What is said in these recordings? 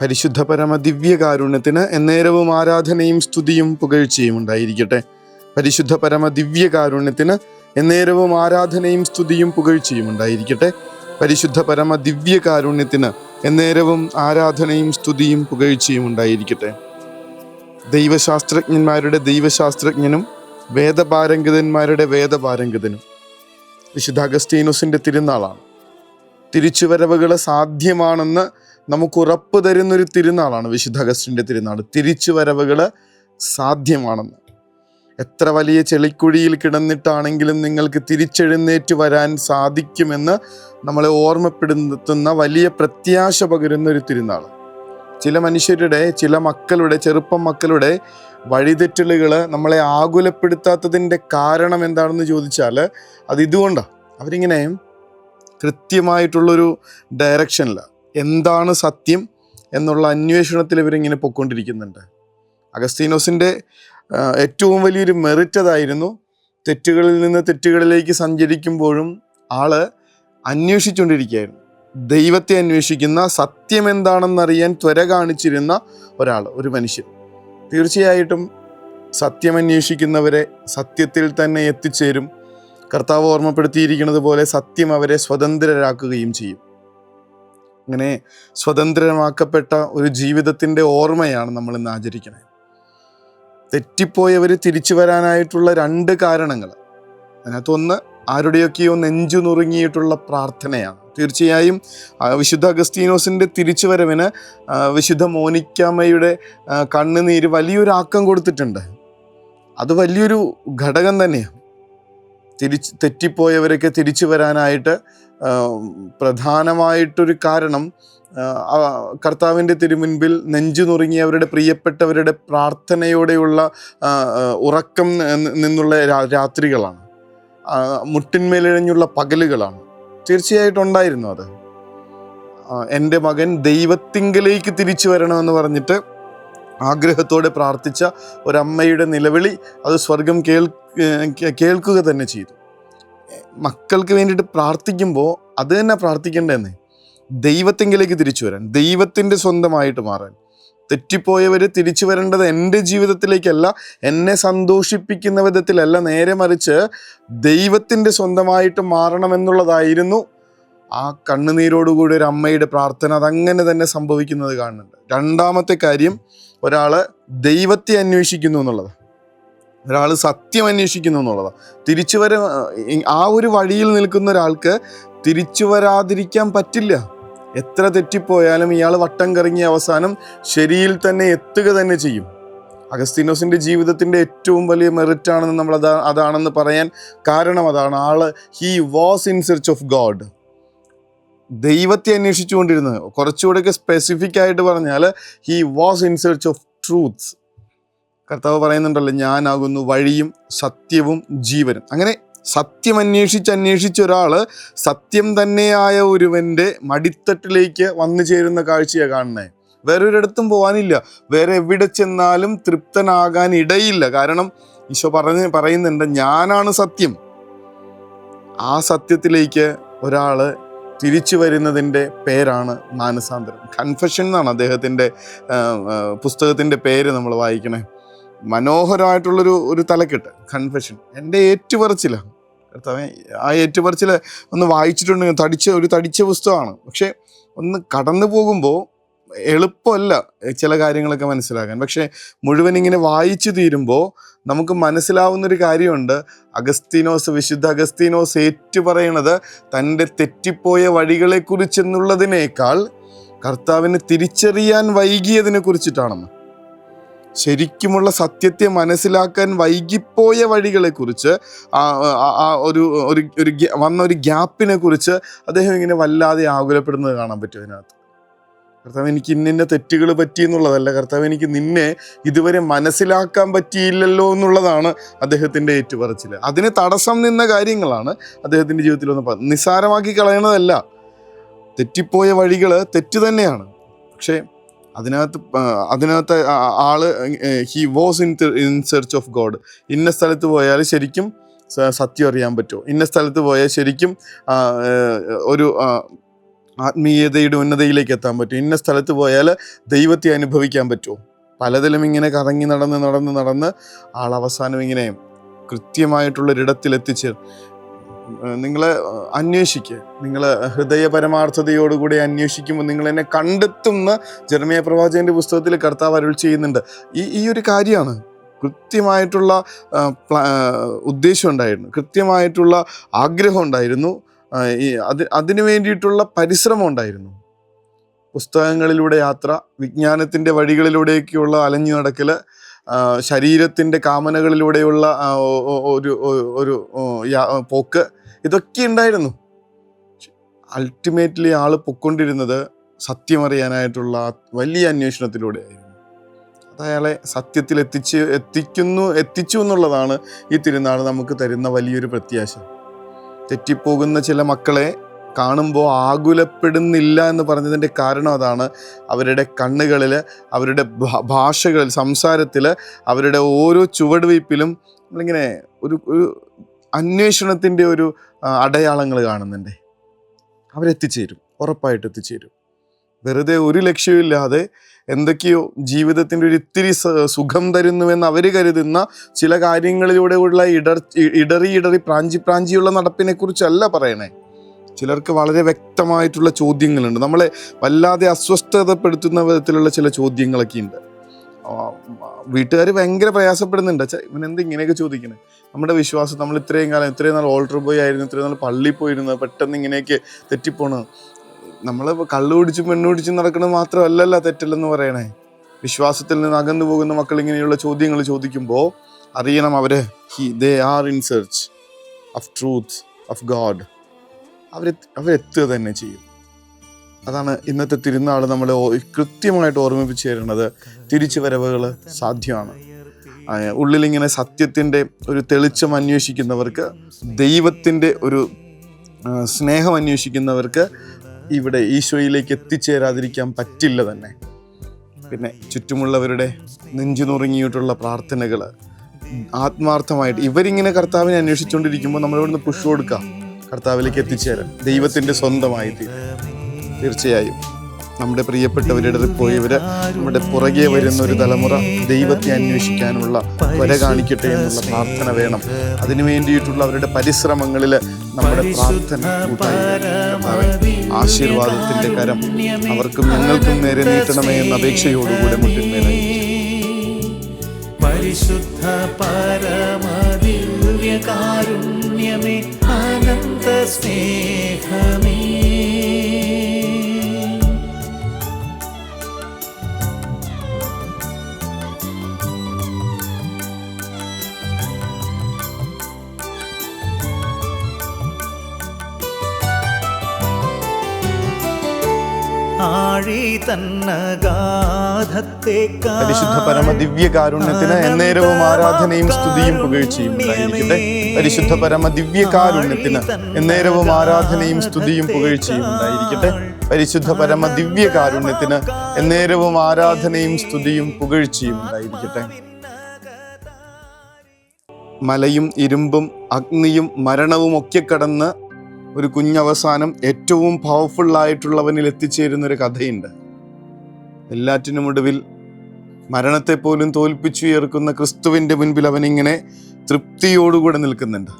പരിശുദ്ധ പരമ ദിവ്യകാരുണ്യത്തിന് എന്നേരവും ആരാധനയും സ്തുതിയും പുകഴ്ചയും ഉണ്ടായിരിക്കട്ടെ. പരിശുദ്ധ പരമ ദിവ്യകാരുണ്യത്തിന് എന്നേരവും ആരാധനയും സ്തുതിയും പുകഴ്ചയും ഉണ്ടായിരിക്കട്ടെ. പരിശുദ്ധ പരമ ദിവ്യകാരുണ്യത്തിന് എന്നേരവും ആരാധനയും സ്തുതിയും പുകഴ്ചയും ഉണ്ടായിരിക്കട്ടെ. ദൈവശാസ്ത്രജ്ഞന്മാരുടെ ദൈവശാസ്ത്രജ്ഞനും വേദപാരംഗതന്മാരുടെ വേദപാരംഗതനും വിശുദ്ധ അഗസ്തീനോസിൻ്റെ തിരുനാളാണ്. തിരിച്ചുവരവുകൾ സാധ്യമാണെന്ന് നമുക്ക് ഉറപ്പ് തരുന്നൊരു തിരുനാളാണ് വിശുദ്ധ അഗസ്റ്റിൻ്റെ തിരുനാൾ. തിരിച്ചുവരവുകൾ സാധ്യമാണെന്ന്. എത്ര വലിയ ചെളിക്കുഴിയിൽ കിടന്നിട്ടാണെങ്കിലും നിങ്ങൾക്ക് തിരിച്ചെഴുന്നേറ്റ് വരാൻ സാധിക്കുമെന്ന് നമ്മളെ ഓർമ്മപ്പെടുത്തുന്ന വലിയ പ്രത്യാശ പകരുന്ന ഒരു തിരുനാൾ. ചില മനുഷ്യരുടെ, ചില മക്കളുടെ, ചെറുപ്പം മക്കളുടെ വഴിതെറ്റലുകൾ നമ്മളെ ആകുലപ്പെടുത്താത്തതിൻ്റെ കാരണം എന്താണെന്ന് ചോദിച്ചാൽ അത് ഇതുകൊണ്ടാണ്. അവരിങ്ങനെ കൃത്യമായിട്ടുള്ളൊരു ഡയറക്ഷനില്ല. എന്താണ് സത്യം എന്നുള്ള അന്വേഷണത്തിൽ ഇവരിങ്ങനെ പൊയ്ക്കൊണ്ടിരിക്കുന്നുണ്ട്. അഗസ്തീനോസിൻ്റെ ഏറ്റവും വലിയൊരു മെറിറ്റ് അതായിരുന്നു. തെറ്റുകളിൽ നിന്ന് തെറ്റുകളിലേക്ക് സഞ്ചരിക്കുമ്പോഴും ആള് അന്വേഷിച്ചുകൊണ്ടിരിക്കുകയായിരുന്നു. ദൈവത്തെ അന്വേഷിക്കുന്ന, സത്യം എന്താണെന്നറിയാൻ ത്വര കാണിച്ചിരുന്ന ഒരു മനുഷ്യൻ. തീർച്ചയായിട്ടും സത്യം അന്വേഷിക്കുന്നവരെ സത്യത്തിൽ തന്നെ എത്തിച്ചേരും. കർത്താവ് ഓർമ്മപ്പെടുത്തിയിരിക്കുന്നത് പോലെ സത്യം അവരെ സ്വതന്ത്രരാക്കുകയും ചെയ്യും. അങ്ങനെ സ്വതന്ത്രമാക്കപ്പെട്ട ഒരു ജീവിതത്തിൻ്റെ ഓർമ്മയാണ് നമ്മൾ ഇന്ന് ആചരിക്കുന്നത്. തെറ്റിപ്പോയവർ തിരിച്ചു വരാനായിട്ടുള്ള 2 കാരണങ്ങൾ. അതിനകത്തൊന്ന് ആരുടെയൊക്കെയോ നെഞ്ചു നുറുങ്ങിയിട്ടുള്ള പ്രാർത്ഥനയാണ്. തീർച്ചയായും വിശുദ്ധ അഗസ്തീനോസിൻ്റെ തിരിച്ചുവരവിന് വിശുദ്ധ മോനിക്കാമ്മയുടെ കണ്ണുനീര് വലിയൊരു ആക്കം കൊടുത്തിട്ടുണ്ട്. അത് വലിയൊരു ഘടകം തന്നെയാണ്. തെറ്റിപ്പോയവരൊക്കെ തിരിച്ചു വരാനായിട്ട് പ്രധാനമായിട്ടൊരു കാരണം കർത്താവിൻ്റെ തിരുമുൻപിൽ നെഞ്ചു നുറുങ്ങിയവരുടെ, പ്രിയപ്പെട്ടവരുടെ പ്രാർത്ഥനയോടെയുള്ള ഉറക്കം നിന്നുള്ള രാത്രികളാണ്, മുട്ടിന്മേലിഴഞ്ഞുള്ള പകലുകളാണ്. തീർച്ചയായിട്ടും ഉണ്ടായിരുന്നു അത്. എൻ്റെ മകൻ ദൈവത്തിങ്കലേക്ക് തിരിച്ചു വരണമെന്ന് പറഞ്ഞിട്ട് ആഗ്രഹത്തോടെ പ്രാർത്ഥിച്ച ഒരമ്മയുടെ നിലവിളി അത് സ്വർഗം കേൾക്കുക തന്നെ ചെയ്തു. മക്കൾക്ക് വേണ്ടിയിട്ട് പ്രാർത്ഥിക്കുമ്പോൾ അത് തന്നെ പ്രാർത്ഥിക്കേണ്ടതെന്നേ, ദൈവത്തിങ്കിലേക്ക് തിരിച്ചു വരാൻ, ദൈവത്തിൻ്റെ സ്വന്തമായിട്ട് മാറാൻ. തെറ്റിപ്പോയവർ തിരിച്ചു വരേണ്ടത് എൻ്റെ ജീവിതത്തിലേക്കല്ല, എന്നെ സന്തോഷിപ്പിക്കുന്ന വിധത്തിലല്ല, നേരെ മറിച്ച് ദൈവത്തിൻ്റെ സ്വന്തമായിട്ട് മാറണമെന്നുള്ളതായിരുന്നു ആ കണ്ണുനീരോടുകൂടി ഒരു അമ്മയുടെ പ്രാർത്ഥന. അതങ്ങനെ തന്നെ സംഭവിക്കുന്നത് കാണുന്നുണ്ട്. 2ാമത്തെ കാര്യം, ഒരാൾ ദൈവത്തെ അന്വേഷിക്കുന്നു എന്നുള്ളതാണ്. ഒരാൾ സത്യം അന്വേഷിക്കുന്നു എന്നുള്ളതാണ്. ആ ഒരു വഴിയിൽ നിൽക്കുന്ന ഒരാൾക്ക് തിരിച്ചു വരാതിരിക്കാൻ പറ്റില്ല. എത്ര തെറ്റിപ്പോയാലും ഇയാൾ വട്ടം കറങ്ങി അവസാനം ശരിയിൽ തന്നെ എത്തുക തന്നെ ചെയ്യും. അഗസ്തീനോസിൻ്റെ ജീവിതത്തിൻ്റെ ഏറ്റവും വലിയ മെറിറ്റാണെന്ന് നമ്മൾ അതാണെന്ന് പറയാൻ കാരണം അതാണ്. He was in search of God. ദൈവത്തെ അന്വേഷിച്ചുകൊണ്ടിരുന്നത്. കുറച്ചുകൂടെയൊക്കെ സ്പെസിഫിക് ആയിട്ട് പറഞ്ഞാൽ he was in search of truths. കർത്താവ് പറയുന്നുണ്ടല്ലോ, ഞാനാകുന്നു വഴിയും സത്യവും ജീവനും. അങ്ങനെ സത്യം അന്വേഷിച്ച് ഒരാൾ സത്യം തന്നെയായ ഒരുവൻ്റെ മടിത്തട്ടിലേക്ക് വന്നു ചേരുന്ന കാഴ്ചയാണ് കാണുന്നത്. വേറൊരിടത്തും പോകാനില്ല, വേറെ എവിടെ ചെന്നാലും തൃപ്തനാകാൻ ഇടയില്ല. കാരണം ഈശോ പറയുന്നുണ്ട്, ഞാനാണ് സത്യം. ആ സത്യത്തിലേക്ക് ഒരാൾ തിരിച്ചു വരുന്നതിൻ്റെ പേരാണ് മാനസാന്തരം. കൺഫെഷൻ എന്നാണ് അദ്ദേഹത്തിൻ്റെ പുസ്തകത്തിൻ്റെ പേര് നമ്മൾ വായിക്കണേ. മനോഹരമായിട്ടുള്ളൊരു തലക്കെട്ട്, കൺഫെഷൻ. എൻ്റെ ഏറ്റുപറച്ചിലാണ്. കർത്താവേ, ആ ഏറ്റുപറച്ചിൽ ഒന്ന് വായിച്ചിട്ടുണ്ടെങ്കിൽ തടിച്ച പുസ്തകമാണ്. പക്ഷെ ഒന്ന് കടന്നു പോകുമ്പോൾ എളുപ്പമല്ല ചില കാര്യങ്ങളൊക്കെ മനസ്സിലാക്കാൻ. പക്ഷെ മുഴുവൻ ഇങ്ങനെ വായിച്ചു തീരുമ്പോൾ നമുക്ക് മനസ്സിലാവുന്നൊരു കാര്യമുണ്ട്. വിശുദ്ധ അഗസ്തീനോസ് ഏറ്റുപറയണത് തൻ്റെ തെറ്റിപ്പോയ വഴികളെക്കുറിച്ചെന്നുള്ളതിനേക്കാൾ കർത്താവിനെ തിരിച്ചറിയാൻ വൈകിയതിനെ കുറിച്ചിട്ടാണെന്ന്. ശരിക്കുമുള്ള സത്യത്തെ മനസ്സിലാക്കാൻ വൈകിപ്പോയ വഴികളെക്കുറിച്ച്, വന്നൊരു ഗ്യാപ്പിനെ കുറിച്ച് അദ്ദേഹം ഇങ്ങനെ വല്ലാതെ ആകുലപ്പെടുന്നത് കാണാൻ പറ്റും അതിനകത്ത്. കർത്താവ്, എനിക്ക് ഇന്ന തെറ്റുകൾ പറ്റിയെന്നുള്ളതല്ല, കർത്താവ്, എനിക്ക് നിന്നെ ഇതുവരെ മനസ്സിലാക്കാൻ പറ്റിയില്ലല്ലോ എന്നുള്ളതാണ് അദ്ദേഹത്തിൻ്റെ ഏറ്റുപറച്ചിൽ. അതിന് തടസ്സം നിന്ന കാര്യങ്ങളാണ് അദ്ദേഹത്തിൻ്റെ ജീവിതത്തിൽ നിസ്സാരമാക്കി കളയണതല്ല. തെറ്റിപ്പോയ വഴികൾ തെറ്റ് തന്നെയാണ്. പക്ഷേ അതിനകത്ത് ആള് he was in search of God. ഇന്ന സ്ഥലത്ത് പോയാൽ ശരിക്കും സത്യം അറിയാൻ പറ്റുമോ, ഇന്ന സ്ഥലത്ത് പോയാൽ ശരിക്കും ആത്മീയതയുടെ ഉന്നതയിലേക്ക് എത്താൻ പറ്റും? ഇന്ന സ്ഥലത്ത് പോയാൽ ദൈവത്തെ അനുഭവിക്കാൻ പറ്റുമോ? പലതിലും ഇങ്ങനെ കറങ്ങി നടന്ന് ആളവസാനം ഇങ്ങനെ കൃത്യമായിട്ടുള്ളൊരിടത്തിൽ നിങ്ങൾ അന്വേഷിക്കുക. നിങ്ങൾ ഹൃദയപരമാർത്ഥതയോടുകൂടി അന്വേഷിക്കുമ്പോൾ നിങ്ങൾ എന്നെ കണ്ടെത്തുന്ന ജെറമ്യാ പ്രവാചകന്റെ പുസ്തകത്തിൽ കർത്താവ് അരുൾ ചെയ്യുന്നുണ്ട്. ഈ ഒരു കാര്യമാണ്. കൃത്യമായിട്ടുള്ള ഉദ്ദേശം ഉണ്ടായിരുന്നു, കൃത്യമായിട്ടുള്ള ആഗ്രഹം ഉണ്ടായിരുന്നു, അതിനു വേണ്ടിയിട്ടുള്ള പരിശ്രമം ഉണ്ടായിരുന്നു. പുസ്തകങ്ങളിലൂടെ യാത്ര, വിജ്ഞാനത്തിൻ്റെ വഴികളിലൂടെയൊക്കെയുള്ള അലഞ്ഞു നടക്കൽ, ശരീരത്തിൻ്റെ കാമനകളിലൂടെയുള്ള ഒരു പോക്ക്, ഇതൊക്കെ ഉണ്ടായിരുന്നു. അൾട്ടിമേറ്റ്ലി ആള് പൊക്കൊണ്ടിരുന്നത് സത്യമറിയാനായിട്ടുള്ള വലിയ അന്വേഷണത്തിലൂടെയായിരുന്നു. അത് അയാളെ സത്യത്തിൽ എത്തിച്ചു എന്നുള്ളതാണ് ഈ തിരുനാൾ നമുക്ക് തരുന്ന വലിയൊരു പ്രത്യാശ. തെറ്റിപ്പോകുന്ന ചില മക്കളെ കാണുമ്പോൾ ആകുലപ്പെടുന്നില്ല എന്ന് പറഞ്ഞതിൻ്റെ കാരണം അതാണ്. അവരുടെ കണ്ണുകളിൽ, അവരുടെ ഭാഷകളിൽ, സംസാരത്തിൽ, അവരുടെ ഓരോ ചുവടുവയ്പ്പിലും നമ്മളിങ്ങനെ ഒരു അന്വേഷണത്തിൻ്റെ ഒരു അടയാളങ്ങൾ കാണുന്നുണ്ട്. അവരെത്തിച്ചേരും, ഉറപ്പായിട്ട് എത്തിച്ചേരും. വെറുതെ ഒരു ലക്ഷ്യമില്ലാതെ എന്തൊക്കെയോ ജീവിതത്തിൻ്റെ ഒരു ഇത്തിരി സുഖം തരുന്നുവെന്ന് അവർ കരുതുന്ന ചില കാര്യങ്ങളിലൂടെയുള്ള ഇടറി പ്രാഞ്ചിയുള്ള നടപ്പിനെ കുറിച്ചല്ല പറയണേ. ചിലർക്ക് വളരെ വ്യക്തമായിട്ടുള്ള ചോദ്യങ്ങളുണ്ട്. നമ്മളെ വല്ലാതെ അസ്വസ്ഥതപ്പെടുത്തുന്ന വിധത്തിലുള്ള ചില ചോദ്യങ്ങളൊക്കെ ഉണ്ട്. വീട്ടുകാർ ഭയങ്കര പ്രയാസപ്പെടുന്നുണ്ട്. ഇവനെന്ത് ഇങ്ങനെയൊക്കെ ചോദിക്കണേ? നമ്മുടെ വിശ്വാസം, നമ്മൾ ഇത്രയും നാൾ ഓൾട്ടർ ബോയ് ആയിരുന്നു, ഇത്രയും നാൾ പള്ളിയിൽ പോയിരുന്നത്, പെട്ടെന്ന് ഇങ്ങനെയൊക്കെ തെറ്റിപ്പോണത്. നമ്മൾ കള്ളു പിടിച്ചും പെണ്ണു പിടിച്ചും നടക്കുന്നത് മാത്രമല്ലല്ലോ തെറ്റല്ലെന്ന് പറയണേ. വിശ്വാസത്തിൽ നിന്ന് അകന്നു പോകുന്ന മക്കൾ ഇങ്ങനെയുള്ള ചോദ്യങ്ങൾ ചോദിക്കുമ്പോൾ അറിയണം, they are in search of truth of God. അവരെത്തുക തന്നെ ചെയ്യും. അതാണ് ഇന്നത്തെ തിരുനാൾ നമ്മളെ കൃത്യമായിട്ട് ഓർമ്മിപ്പിച്ചു തരുന്നത്. തിരിച്ചു വരവുകൾ സാധ്യമാണ്. ഉള്ളിലിങ്ങനെ സത്യത്തിൻ്റെ ഒരു തെളിച്ചം അന്വേഷിക്കുന്നവർക്ക്, ദൈവത്തിൻ്റെ ഒരു സ്നേഹം അന്വേഷിക്കുന്നവർക്ക് ഇവിടെ ഈശോയിലേക്ക് എത്തിച്ചേരാതിരിക്കാൻ പറ്റില്ല തന്നെ. പിന്നെ ചുറ്റുമുള്ളവരുടെ നെഞ്ചു നുറുങ്ങിയിട്ടുള്ള പ്രാർത്ഥനകൾ ആത്മാർത്ഥമായിട്ട് ഇവരിങ്ങനെ കർത്താവിനെ അന്വേഷിച്ചുകൊണ്ടിരിക്കുമ്പോൾ നമ്മളിവിടുന്ന് പുഷ് കൊടുക്കാം, കർത്താവിലേക്ക് എത്തിച്ചേരാൻ, ദൈവത്തിൻ്റെ സ്വന്തമായി തീർച്ചയായും. നമ്മുടെ പ്രിയപ്പെട്ടവരുടെ പോയവർ, നമ്മുടെ പുറകെ വരുന്ന ഒരു തലമുറ ദൈവത്തെ അന്വേഷിക്കാനുള്ള വര കാണിക്കട്ടെ എന്നുള്ള പ്രാർത്ഥന വേണം. അതിനു വേണ്ടിയിട്ടുള്ള അവരുടെ പരിശ്രമങ്ങളിൽ നമ്മുടെ പ്രാർത്ഥന ആശീർവാദത്തിൻ്റെ കരം അവർക്കും ഞങ്ങൾക്കും നേരെ നീട്ടണമേ എന്ന അപേക്ഷയോടുകൂടെ മുട്ടിന്മേലായി. പരിശുദ്ധ പരമദിവ്യകാരുണ്യമേ, അനന്ത സ്നേഹമേ, പരിശുദ്ധ പരമ ദിവ്യകാരുണ്യത്തിന് എന്നേരവും ആരാധനയും സ്തുതിയും പുകഴ്ചയും ഉണ്ടായിരിക്കട്ടെ. പരിശുദ്ധ പരമ ദിവ്യകാരുണ്യത്തിന് എന്നേരവും ആരാധനയും സ്തുതിയും പുകഴ്ചയും ഉണ്ടായിരിക്കട്ടെ. പരിശുദ്ധ പരമ ദിവ്യകാരുണ്യത്തിന് എന്നേരവും ആരാധനയും സ്തുതിയും പുകഴ്ചയും ഉണ്ടായിരിക്കട്ടെ. മലയും ഇരുമ്പും അഗ്നിയും മരണവും ഒക്കെ കടന്ന് ഒരു കുഞ്ഞവസാനം ഏറ്റവും പവർഫുള്ളായിട്ടുള്ളവനിൽ എത്തിച്ചേരുന്നൊരു കഥയുണ്ട്. എല്ലാറ്റിനുമൊടുവിൽ മരണത്തെ പോലും തോൽപ്പിച്ചുയർക്കുന്ന ക്രിസ്തുവിൻ്റെ മുൻപിൽ അവനിങ്ങനെ തൃപ്തിയോടുകൂടെ നിൽക്കുന്നുണ്ട്.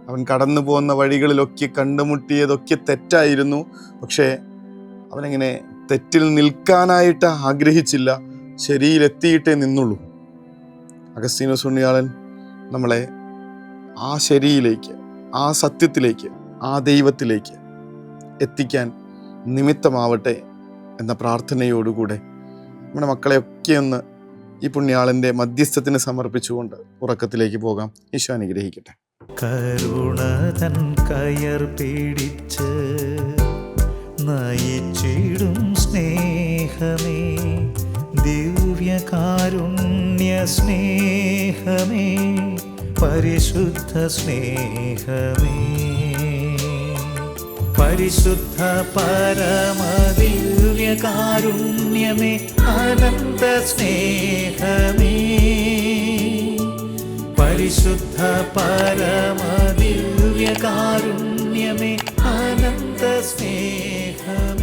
അവൻ കടന്നു പോകുന്ന വഴികളിലൊക്കെ കണ്ടുമുട്ടിയതൊക്കെ തെറ്റായിരുന്നു. പക്ഷേ അവനങ്ങനെ തെറ്റിൽ നിൽക്കാനായിട്ട് ആഗ്രഹിച്ചില്ല, ശരിയിലെത്തിയിട്ടേ നിന്നുള്ളൂ. അഗസ്തീനോസ് പുണ്യാളൻ നമ്മളെ ആ ശരിയിലേക്ക്, ആ സത്യത്തിലേക്ക്, ആ ദൈവത്തിലേക്ക് എത്തിക്കാൻ നിമിത്തമാവട്ടെ എന്ന പ്രാർത്ഥനയോടുകൂടെ നമ്മുടെ മക്കളെയൊക്കെ ഒന്ന് ഈ പുണ്യാളൻ്റെ മധ്യസ്ഥത്തിന് സമർപ്പിച്ചുകൊണ്ട് ഉറക്കത്തിലേക്ക് പോകാം. ഈശോ അനുഗ്രഹിക്കട്ടെ. കരുണ തൻ കയർ പിടിച്ച് നയിച്ചിടും സ്നേഹമേ, ദിവ്യകാരുണ്യ സ്നേഹമേ, പരിശുദ്ധ സ്നേഹമേ, പരിശുദ്ധ പരമദിവ്യകാരുണ്യമേ, അനന്ത സ്നേഹമേ, പരിശുദ്ധ പരമദിവ്യകാരുണ്യമേ, അനന്ത സ്നേഹമേ